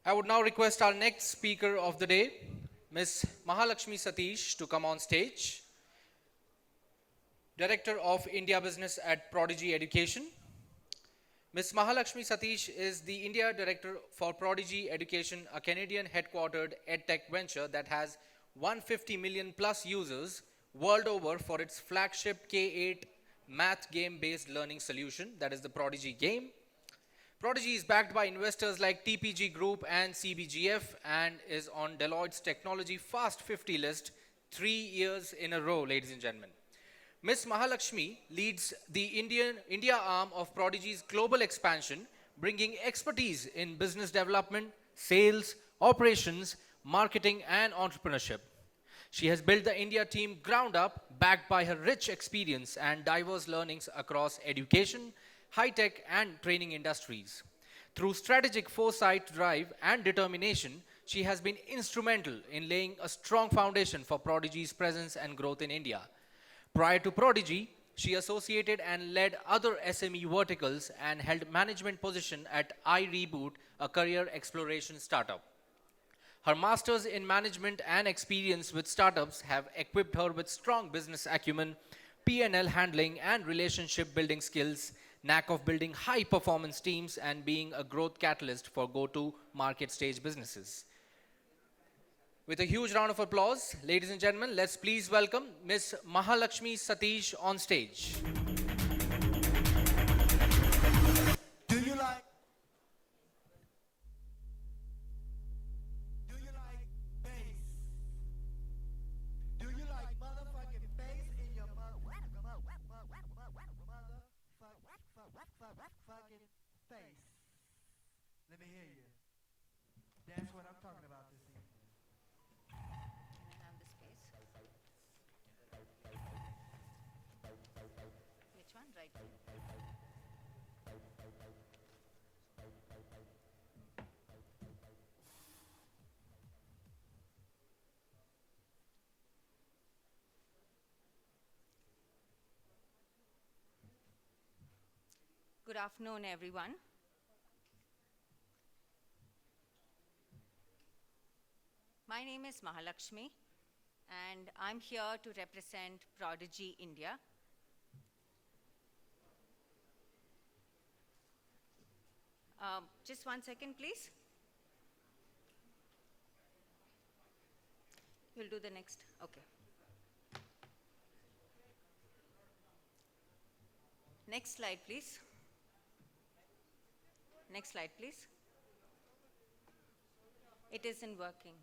I would now request our next speaker of the day, Ms. Mahalakshmi Satish, to come on stage. Director of India Business at Prodigy Education. Ms. Mahalakshmi Satish is the India Director for Prodigy Education, a Canadian headquartered Edtech venture that has 150 million plus users world over for its flagship K-8 math game-based learning solution, that is the Prodigy Game. Prodigy is backed by investors like TPG Group and CBGF and is on Deloitte's Technology Fast 50 list 3 years in a row, ladies and gentlemen. Ms. Mahalakshmi leads the India arm of Prodigy's global expansion, bringing expertise in business development, sales, operations, marketing, and entrepreneurship. She has built the India team ground up, backed by her rich experience and diverse learnings across education, high-tech, and training industries. Through strategic foresight, drive, and determination, she has been instrumental in laying a strong foundation for Prodigy's presence and growth in India. Prior to Prodigy, she associated and led other SME verticals and held management position at iReboot, a career exploration startup. Her masters in management and experience with startups have equipped her with strong business acumen, P&L handling and relationship building skills, knack of building high performance teams and being a growth catalyst for go-to market stage businesses. With a huge round of applause, ladies and gentlemen, let's please welcome Ms. Mahalakshmi Satish on stage. Do you like bass? Do you like motherfucking bass in your motherfucking face? Let me hear you. That's what I'm talking about this evening. Have the space. Which one? Right. Good afternoon, everyone. My name is Mahalakshmi, and I'm here to represent Prodigy India. Just 1 second, please. You'll do the next. Okay. Next slide, please. Next slide, please. It isn't working.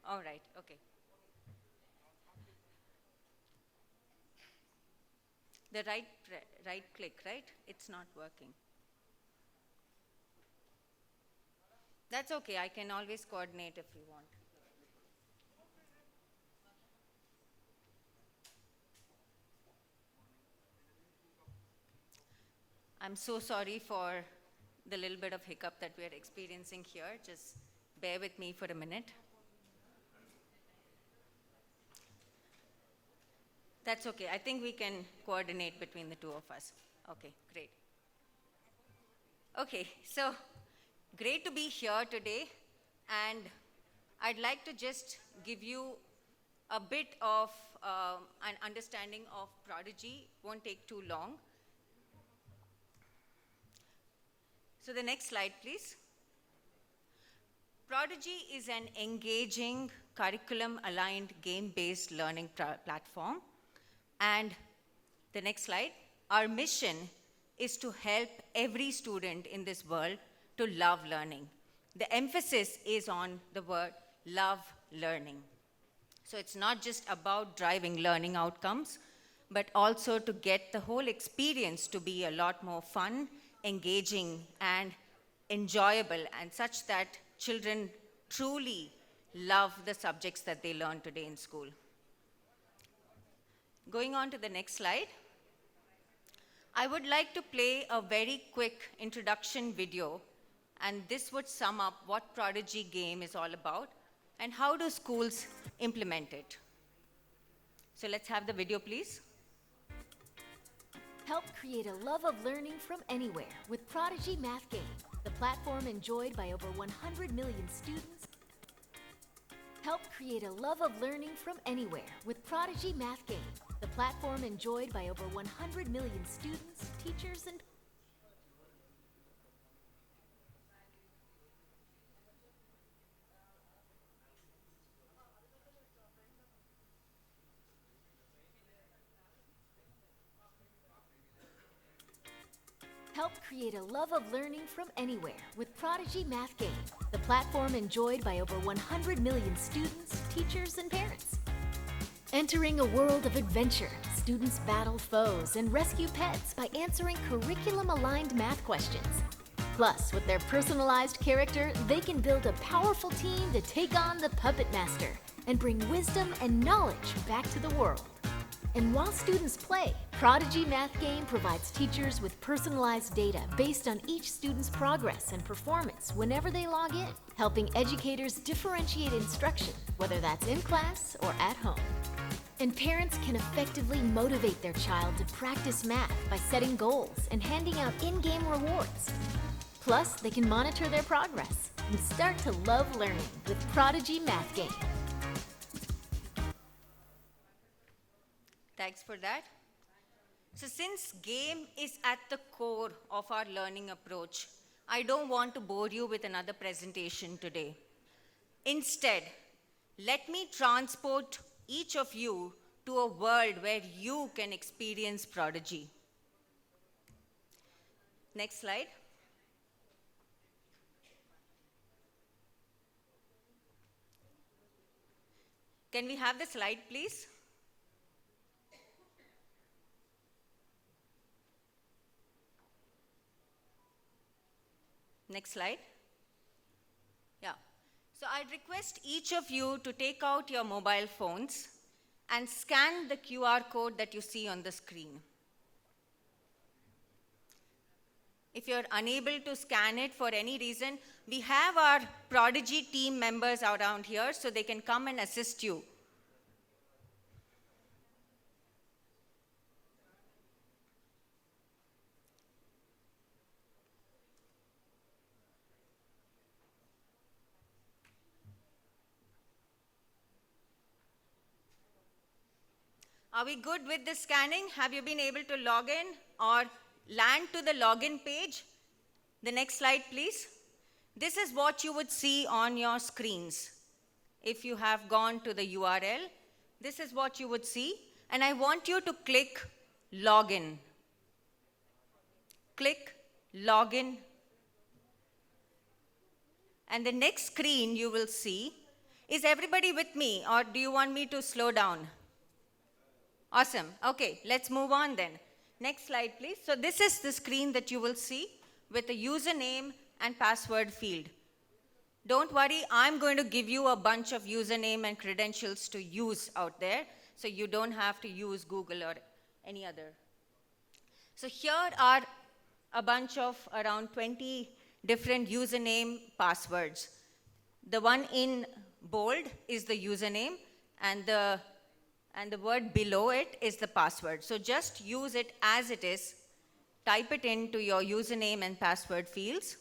All right, okay. The right click, right? It's not working. That's okay, I can always coordinate if you want. I'm so sorry for the little bit of hiccup that we're experiencing here. Just bear with me for a minute. That's okay. I think we can coordinate between the two of us. Okay, great. Okay, so great to be here today. And I'd like to just give you a bit of an understanding of Prodigy. Won't take too long. So the next slide, please. Prodigy is an engaging, curriculum-aligned, game-based learning platform. And the next slide. Our mission is to help every student in this world to love learning. The emphasis is on the word love learning. So it's not just about driving learning outcomes, but also to get the whole experience to be a lot more fun, engaging, and enjoyable, and such that children truly love the subjects that they learn today in school. Going on to the next slide. I would like to play a very quick introduction video, and this would sum up what Prodigy Game is all about and how do schools implement it. So let's have the video, please. Help create a love of learning from anywhere with Prodigy Math Game, the platform enjoyed by over 100 million students. Help create a love of learning from anywhere with Prodigy Math Game, the platform enjoyed by over 100 million students, teachers, and Help create a love of learning from anywhere with Prodigy Math Game, the platform enjoyed by over 100 million students, teachers, and parents. Entering a world of adventure, students battle foes and rescue pets by answering curriculum-aligned math questions. Plus, with their personalized character, they can build a powerful team to take on the Puppet Master and bring wisdom and knowledge back to the world. And while students play, Prodigy Math Game provides teachers with personalized data based on each student's progress and performance whenever they log in, helping educators differentiate instruction, whether that's in class or at home. And parents can effectively motivate their child to practice math by setting goals and handing out in-game rewards. Plus, they can monitor their progress and start to love learning with Prodigy Math Game. Thanks for that. So since game is at the core of our learning approach, I don't want to bore you with another presentation today. Instead, let me transport each of you to a world where you can experience Prodigy. Next slide. Can we have the slide, please? Next slide. Yeah. So I'd request each of you to take out your mobile phones and scan the QR code that you see on the screen. If you're unable to scan it for any reason, we have our Prodigy team members around here so they can come and assist you. Are we good with the scanning? Have you been able to log in or land to the login page? The next slide, please. This is what you would see on your screens. If you have gone to the URL, this is what you would see. And I want you to click Login. Click Login. And the next screen you will see, is everybody with me or do you want me to slow down? Awesome. Okay, let's move on then. Next slide, please. So this is the screen that you will see with a username and password field. Don't worry, I'm going to give you a bunch of username and credentials to use out there, so you don't have to use Google or any other. So here are a bunch of around 20 different username passwords. The one in bold is the username, and the word below it is the password. So just use it as it is. Type it into your username and password fields.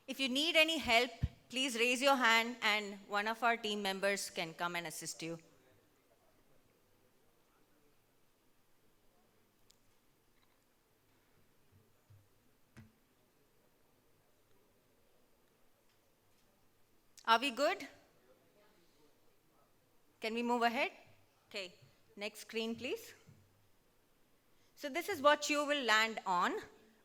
If you need any help, please raise your hand and one of our team members can come and assist you. Are we good? Can we move ahead? Okay, next screen, please. So this is what you will land on.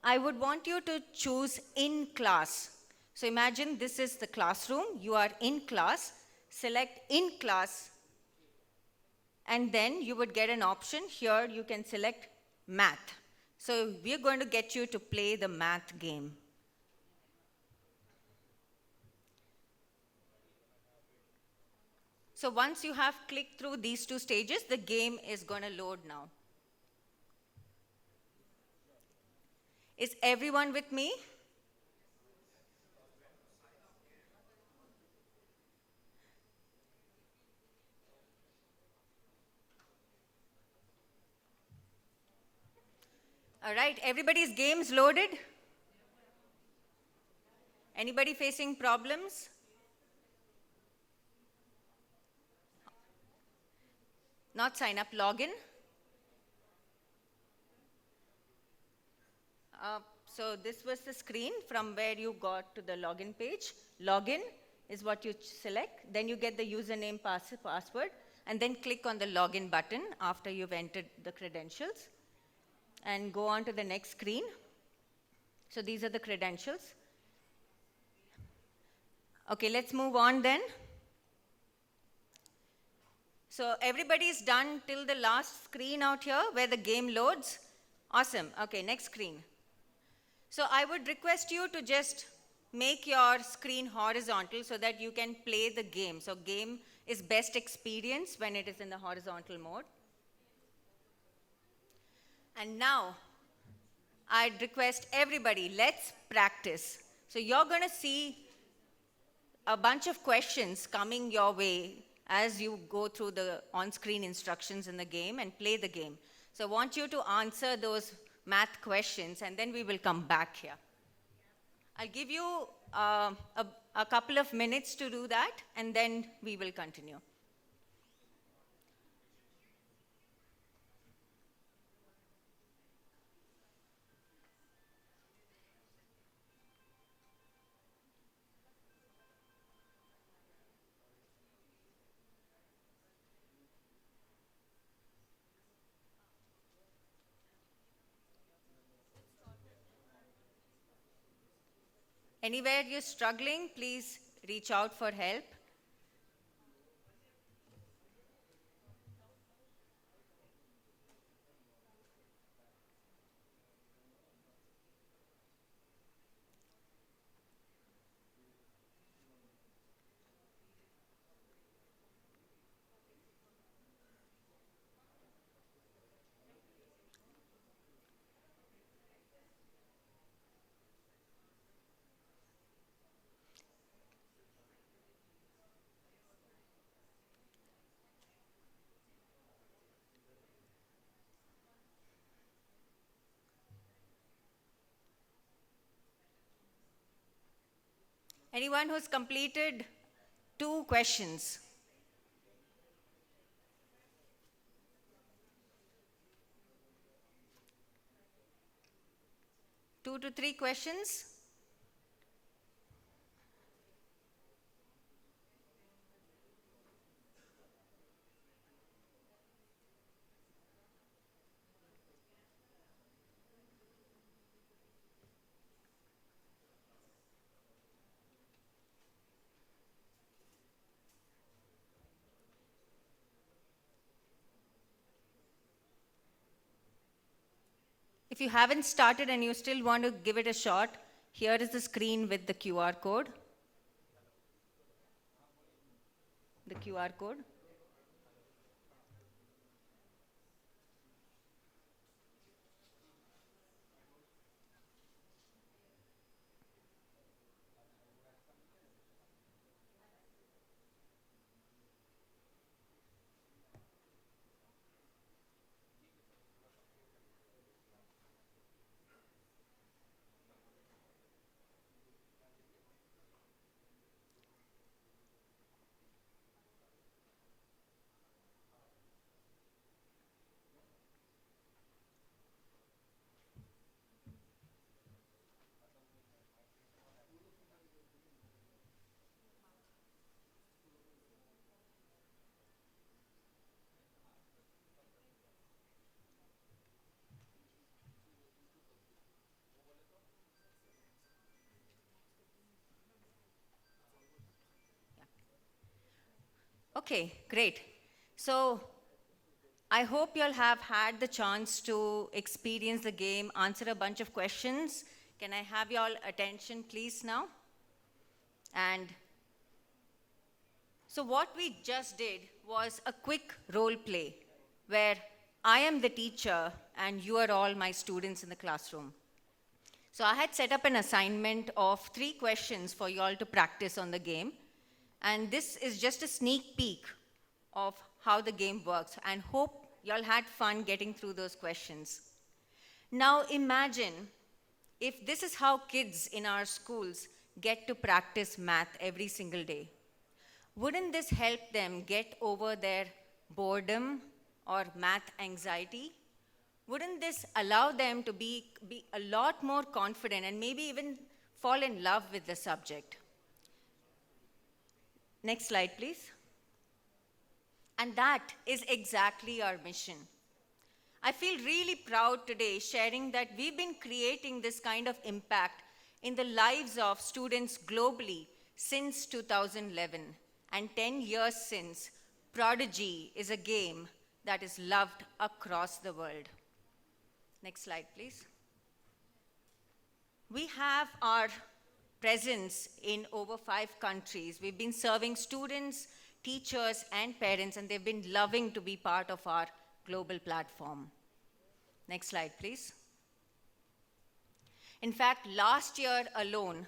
I would want you to choose in class. So imagine this is the classroom. You are in class. Select in class. And then you would get an option. Here you can select math. So we're going to get you to play the math game. So once you have clicked through these two stages, the game is going to load now. Is everyone with me? All right, everybody's games loaded? Anybody facing problems? Not sign up, login. So this was the screen from where you got to the login page. Login is what you select. Then you get the username, password, and then click on the login button after you've entered the credentials. And go on to the next screen. So these are the credentials. Okay, let's move on then. So everybody's done till the last screen out here where the game loads. Awesome. Okay, next screen. So I would request you to just make your screen horizontal so that you can play the game. So game is best experienced when it is in the horizontal mode. And now, I'd request everybody, let's practice. So you're going to see a bunch of questions coming your way as you go through the on-screen instructions in the game and play the game. So I want you to answer those math questions, and then we will come back here. I'll give you a couple of minutes to do that, and then we will continue. Anywhere you're struggling, please reach out for help. Anyone who's completed 2 questions? Two to 3 questions? If you haven't started and you still want to give it a shot, here is the screen with the QR code. The QR code. Okay, great. So I hope you'll have had the chance to experience the game, answer a bunch of questions. Can I have your attention, please, now? And so what we just did was a quick role play where I am the teacher and you are all my students in the classroom. So I had set up an assignment of 3 questions for you all to practice on the game. And this is just a sneak peek of how the game works, and hope you all had fun getting through those questions. Now imagine if this is how kids in our schools get to practice math every single day. Wouldn't this help them get over their boredom or math anxiety? Wouldn't this allow them to be a lot more confident and maybe even fall in love with the subject? Next slide, please. And that is exactly our mission. I feel really proud today sharing that we've been creating this kind of impact in the lives of students globally since 2011. And 10 years since, Prodigy is a game that is loved across the world. Next slide, please. We have our presence in over 5 countries. We've been serving students, teachers, and parents, and they've been loving to be part of our global platform. Next slide, please. In fact, last year alone,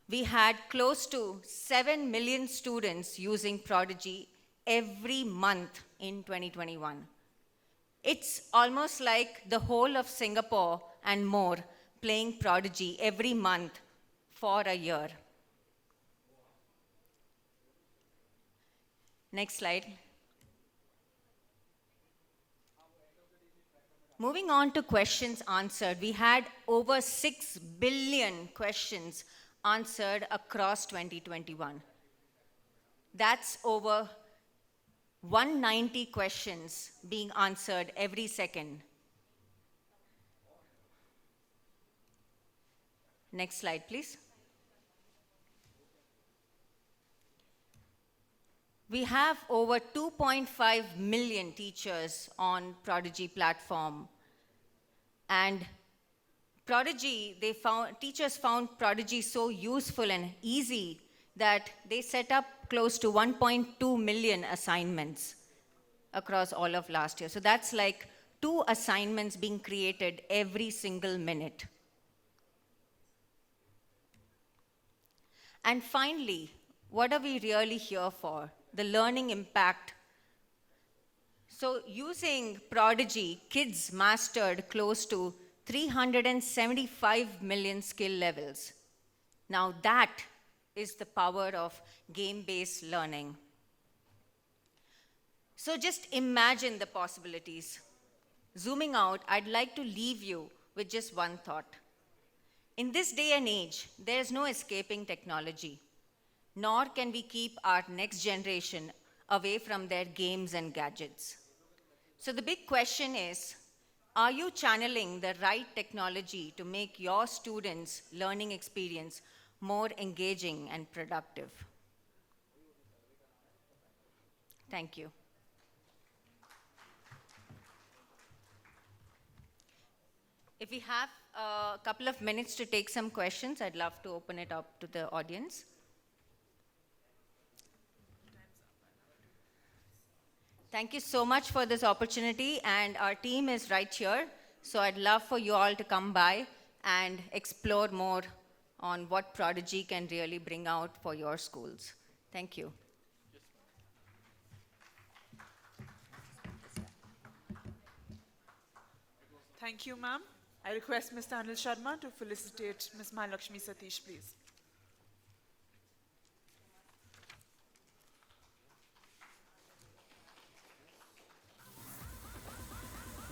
we had close to 7 million students using Prodigy every month in 2021. It's almost like the whole of Singapore and more playing Prodigy every month for a year. Next slide. Moving on to questions answered, we had over 6 billion questions answered across 2021. That's over 190 questions being answered every second. Next slide, please. We have over 2.5 million teachers on Prodigy platform. And Prodigy, teachers found Prodigy so useful and easy that they set up close to 1.2 million assignments across all of last year. So that's like 2 assignments being created every single minute. And finally, what are we really here for? The learning impact. So using Prodigy, kids mastered close to 375 million skill levels. Now that is the power of game-based learning. So just imagine the possibilities. Zooming out, I'd like to leave you with just one thought. In this day and age, there is no escaping technology, nor can we keep our next generation away from their games and gadgets. So the big question is, are you channeling the right technology to make your students' learning experience more engaging and productive? Thank you. If we have a couple of minutes to take some questions, I'd love to open it up to the audience. Thank you so much for this opportunity, and our team is right here. So I'd love for you all to come by and explore more on what Prodigy can really bring out for your schools. Thank you. Thank you, ma'am. I request Mr. Anil Sharma to felicitate Ms. Mahalakshmi Satish, please.